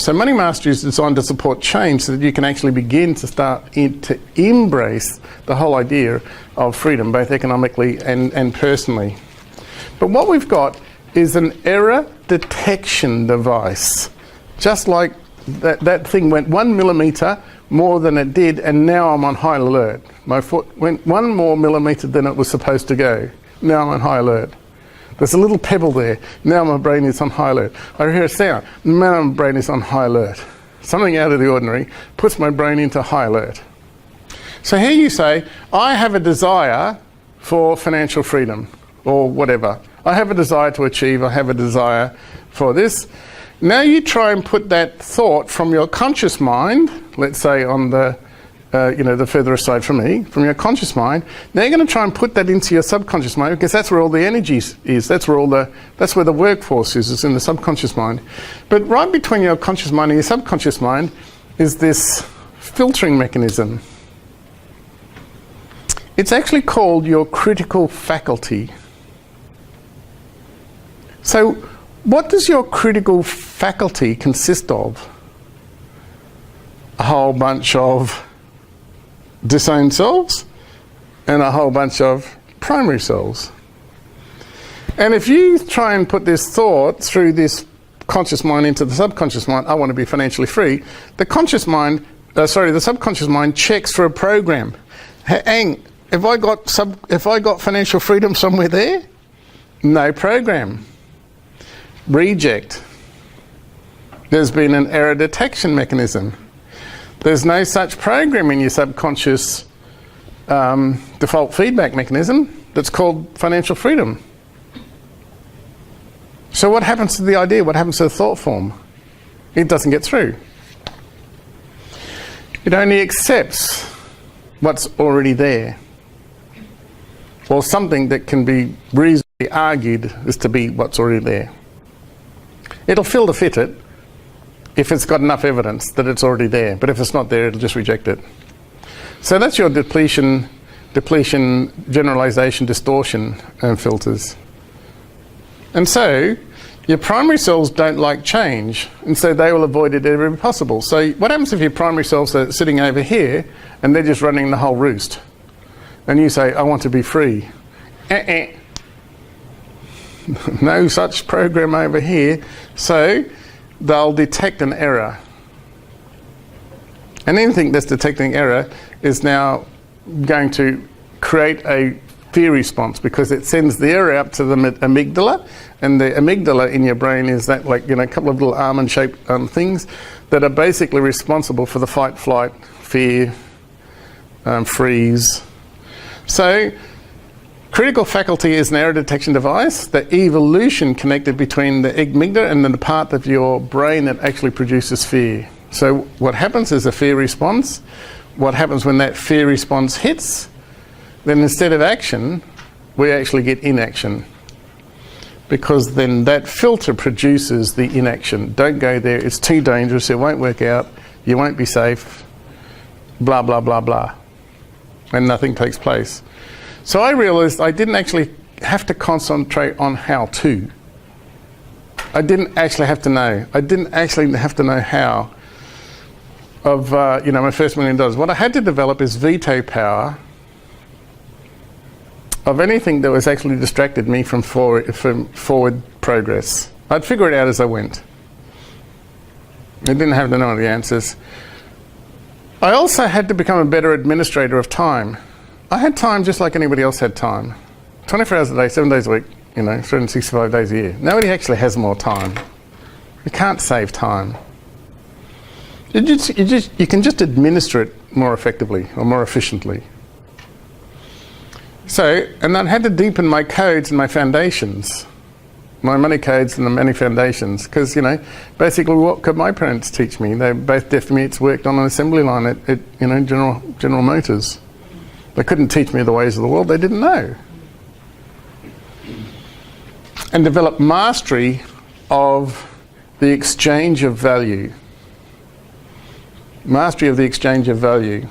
So money mastery is designed to support change so that you can actually begin to start to embrace the whole idea of freedom, both economically and personally. But what we've got is an error detection device. Just like that thing went 1 millimetre more than it did, and now I'm on high alert. My foot went 1 more millimetre than it was supposed to go. Now I'm on high alert. There's a little pebble there. Now my brain is on high alert. I hear a sound. Now my brain is on high alert. Something out of the ordinary puts my brain into high alert. So here you say, I have a desire for financial freedom, or whatever. I have a desire to achieve, I have a desire for this. Now you try and put that thought from your conscious mind, let's say on the, the further aside from me, from your conscious mind. Now you're going to try and put that into your subconscious mind, because that's where all the energy is. That's where the workforce is in the subconscious mind. But right between your conscious mind and your subconscious mind is this filtering mechanism. It's actually called your critical faculty. So what does your critical faculty consist of? A whole bunch of disowned selves and a whole bunch of primary selves. And if you try and put this thought through this conscious mind into the subconscious mind, I want to be financially free, the subconscious mind checks for a program. Hang, have I got financial freedom somewhere there? No program. Reject. There's been an error detection mechanism. There's no such program in your subconscious default feedback mechanism that's called financial freedom. So what happens to the idea? What happens to the thought form? It doesn't get through. It only accepts what's already there, or something that can be reasonably argued as to be what's already there. It'll filter fit it if it's got enough evidence that it's already there, but if it's not there, it'll just reject it. So that's your depletion, generalization, distortion filters. And so your primary cells don't like change, and so they will avoid it wherever possible. So what happens if your primary cells are sitting over here and they're just running the whole roost? And you say, I want to be free. No such program over here. So they'll detect an error. And anything that's detecting error is now going to create a fear response, because it sends the error up to the amygdala, and the amygdala in your brain is that, like, a couple of little almond-shaped things that are basically responsible for the fight, flight, fear, freeze. So critical faculty is an error detection device, the evolution connected between the amygdala and then the part of your brain that actually produces fear. So what happens is a fear response. What happens when that fear response hits? Then instead of action, we actually get inaction. Because then that filter produces the inaction. Don't go there, it's too dangerous, it won't work out, you won't be safe, blah, blah, blah, blah. And nothing takes place. So I realized I didn't actually have to concentrate on how to. I didn't actually have to know. I didn't actually have to know how of my first $1 million. What I had to develop is veto power of anything that was actually distracted me from forward progress. I'd figure it out as I went. I didn't have to know the answers. I also had to become a better administrator of time. I had time just like anybody else had time. 24 hours a day, 7 days a week, 365 days a year. Nobody actually has more time. You can't save time. You can just administer it more effectively or more efficiently. So, and I had to deepen my codes and my foundations, my money codes and the money foundations, because, basically what could my parents teach me? They both deaf mutes, worked on an assembly line at General Motors. They couldn't teach me the ways of the world, they didn't know. And develop mastery of the exchange of value. Mastery of the exchange of value.